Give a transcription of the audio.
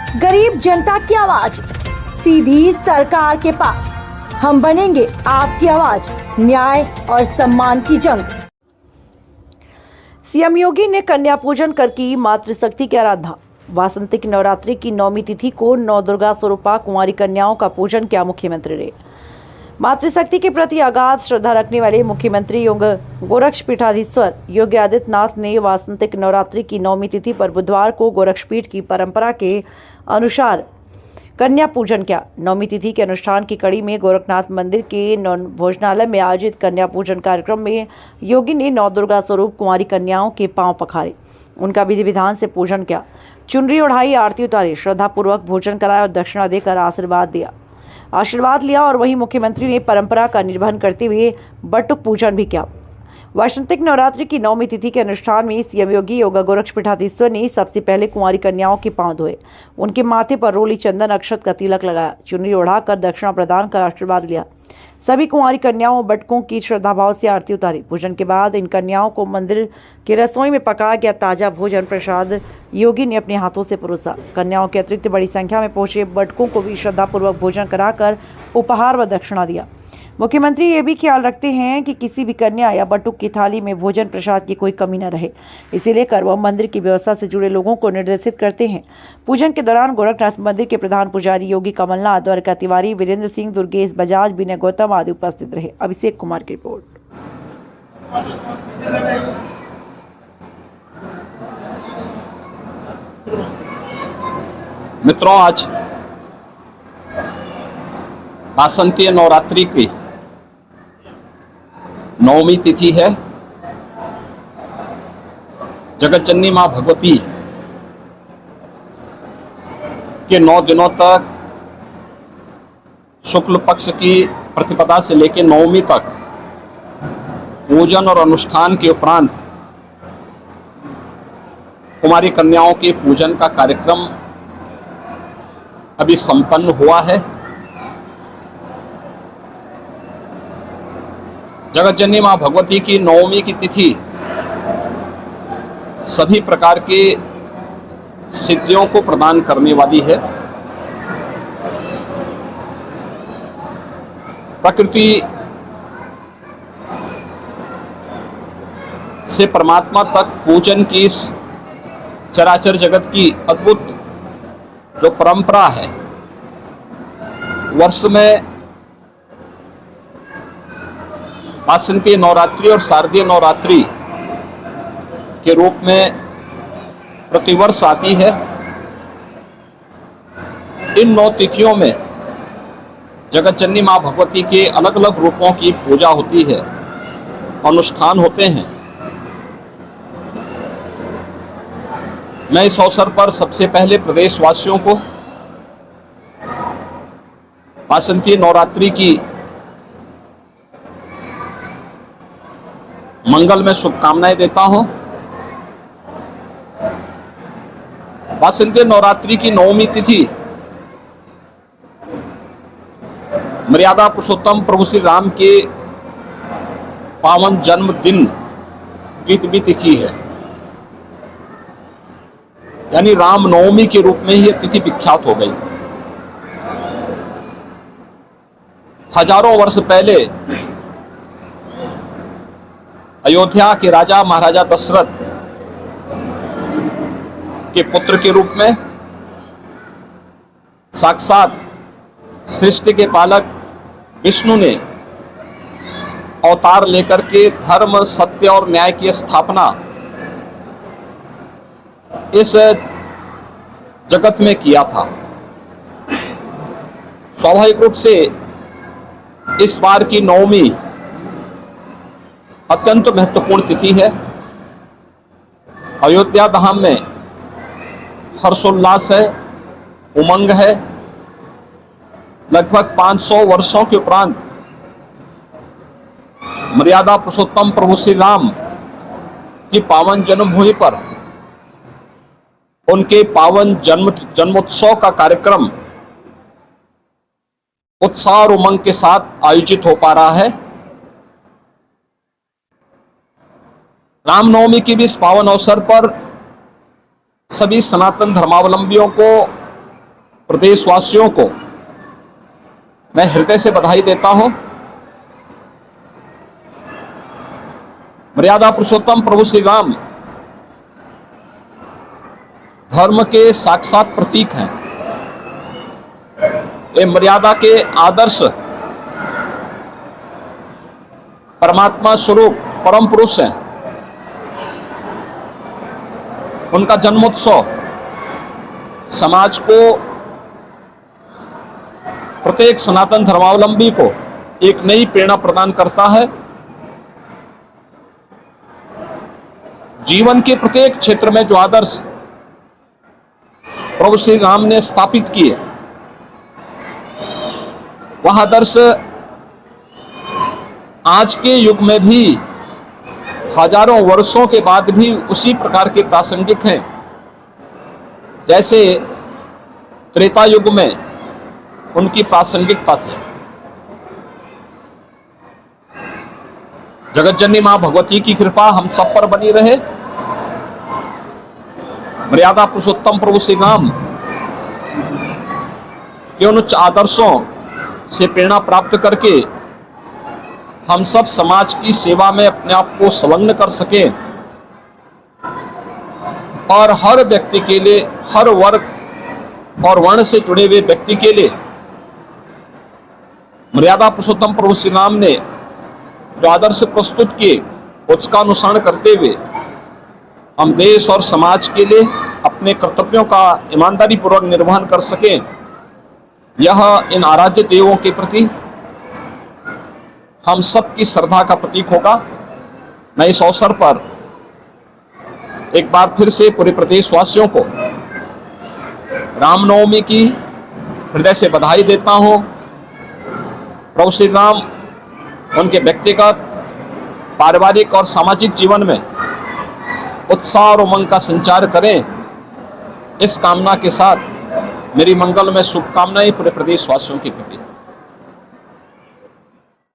गरीब जनता की आवाज सीधी सरकार के पास। हम बनेंगे आपकी आवाज, न्याय और सम्मान की जंग। सीएम योगी ने कन्या पूजन कर की मातृशक्ति की आराधना। वासंतिक नवरात्रि की 9वीं तिथि को नौ दुर्गा स्वरूपा कुंवारी कन्याओं का पूजन किया मुख्यमंत्री ने। मातृशक्ति के प्रति अगाध श्रद्धा रखने वाले मुख्यमंत्री एवं गोरक्षपीठाधीश्वर योगी आदित्यनाथ ने वासंतिक नवरात्रि की 9वीं तिथि पर बुधवार को गोरक्षपीठ की परंपरा के अनुसार कन्या पूजन किया। 9वीं तिथि के अनुष्ठान की कड़ी में गोरखनाथ मंदिर के भोजनालय में आयोजित कन्या पूजन कार्यक्रम में योगी ने नौ दुर्गा स्वरूप कुंवारी कन्याओं के पांव पखारे, उनका विधि विधान से पूजन किया, चुनरी ओढ़ाई, आरती उतारी, श्रद्धापूर्वक भोजन कराया और दक्षिणा देकर आशीर्वाद लिया। और वहीं मुख्यमंत्री ने परंपरा का निर्वहन करते हुए बटुक पूजन भी किया। वासंतिक नवरात्रि की 9वीं तिथि के अनुष्ठान में सीएम योगी योगा गोरक्षपीठाधीश्वर ने सबसे पहले कुंवारी कन्याओं के पांव धोए, उनके माथे पर रोली चंदन अक्षत का तिलक लगाया, चुनरी ओढ़ाकर दक्षिणा प्रदान कर आशीर्वाद लिया। सभी कुंवारी कन्याओं बटकों की श्रद्धाभाव से आरती उतारी। पूजन के बाद इन कन्याओं को मंदिर की रसोई में पकाया गया ताजा भोजन प्रसाद योगी ने अपने हाथों से परोसा। कन्याओं के अतिरिक्त बड़ी संख्या में पहुंचे बटकों को भी श्रद्धापूर्वक भोजन कराकर उपहार व दक्षिणा दिया। मुख्यमंत्री ये भी ख्याल रखते हैं कि किसी भी कन्या या बटुक की थाली में भोजन प्रसाद की कोई कमी न रहे, इसे लेकर वह मंदिर की व्यवस्था से जुड़े लोगों को निर्देशित करते हैं। पूजन के दौरान गोरखनाथ मंदिर के प्रधान पुजारी योगी कमलनाथ, द्वारका तिवारी, वीरेंद्र सिंह, दुर्गेश बजाज, विनय गौतम आदि उपस्थित रहे। अभिषेक कुमार की रिपोर्ट। मित्रों, आज वासंतीय नवरात्रि की 9वीं तिथि है। जगत जननी मां भगवती के 9 दिनों तक शुक्ल पक्ष की प्रतिपदा से लेकर 9वीं तक पूजन और अनुष्ठान के उपरांत कुमारी कन्याओं के पूजन का कार्यक्रम अभी संपन्न हुआ है। जगत जननी मां भगवती की 9वीं की तिथि सभी प्रकार के सिद्धियों को प्रदान करने वाली है। प्रकृति से परमात्मा तक पूजन की इस चराचर जगत की अद्भुत जो परंपरा है, वर्ष में वासंतीय नवरात्रि और शारदीय नवरात्रि के रूप में प्रतिवर्ष आती है। इन 9 तिथियों में जगत जननी मां भगवती के अलग अलग रूपों की पूजा होती है, अनुष्ठान होते हैं। मैं इस अवसर पर सबसे पहले प्रदेशवासियों को वासंतीय नवरात्रि की मंगल में शुभकामनाएं देता हूं। वासंतीय नवरात्रि की 9वीं तिथि मर्यादा पुरुषोत्तम प्रभु श्री राम के पावन जन्मदिन की भी तिथि है, यानी राम नवमी के रूप में ही यह तिथि विख्यात हो गई। हजारों वर्ष पहले अयोध्या के राजा महाराजा दशरथ के पुत्र के रूप में साक्षात सृष्टि के पालक विष्णु ने अवतार लेकर के धर्म, सत्य और न्याय की स्थापना इस जगत में किया था। स्वाभाविक रूप से इस बार की 9वीं अत्यंत महत्वपूर्ण तिथि है। अयोध्या धाम में हर्षोल्लास है, उमंग है। लगभग 500 वर्षों के उपरांत मर्यादा पुरुषोत्तम प्रभु श्री राम की पावन जन्मभूमि पर उनके पावन जन्मोत्सव का कार्यक्रम उत्साह और उमंग के साथ आयोजित हो पा रहा है। रामनवमी की भी इस पावन अवसर पर सभी सनातन धर्मावलंबियों को प्रदेशवासियों को मैं हृदय से बधाई देता हूं। मर्यादा पुरुषोत्तम प्रभु श्री राम धर्म के साक्षात प्रतीक हैं। ये मर्यादा के आदर्श परमात्मा स्वरूप परम पुरुष हैं। उनका जन्मोत्सव समाज को, प्रत्येक सनातन धर्मावलंबी को एक नई प्रेरणा प्रदान करता है। जीवन के प्रत्येक क्षेत्र में जो आदर्श प्रभु श्री राम ने स्थापित किए, वह आदर्श आज के युग में भी हजारों वर्षों के बाद भी उसी प्रकार के प्रासंगिक हैं जैसे त्रेता युग में उनकी प्रासंगिकता थी। जगतजननी मां भगवती की कृपा हम सब पर बनी रहे। मर्यादा पुरुषोत्तम प्रभु श्री राम के उन उच्च आदर्शों से प्रेरणा प्राप्त करके हम सब समाज की सेवा में अपने आप को संलग्न कर सके और हर व्यक्ति के लिए, हर वर्ग और वर्ण से जुड़े हुए व्यक्ति के लिए मर्यादा पुरुषोत्तम प्रभु श्री राम ने जो आदर्श प्रस्तुत किए, उसका अनुसरण करते हुए हम देश और समाज के लिए अपने कर्तव्यों का ईमानदारी पूर्वक निर्वहन कर सकें। यह इन आराध्य देवों के प्रति हम सबकी श्रद्धा का प्रतीक होगा। मैं इस अवसर पर एक बार फिर से पूरे प्रदेशवासियों को रामनवमी की हृदय से बधाई देता हूं। प्रभु श्री राम उनके व्यक्तिगत, पारिवारिक और सामाजिक जीवन में उत्साह और उमंग का संचार करें। इस कामना के साथ मेरी मंगलमय शुभकामनाएं पूरे प्रदेशवासियों के प्रति।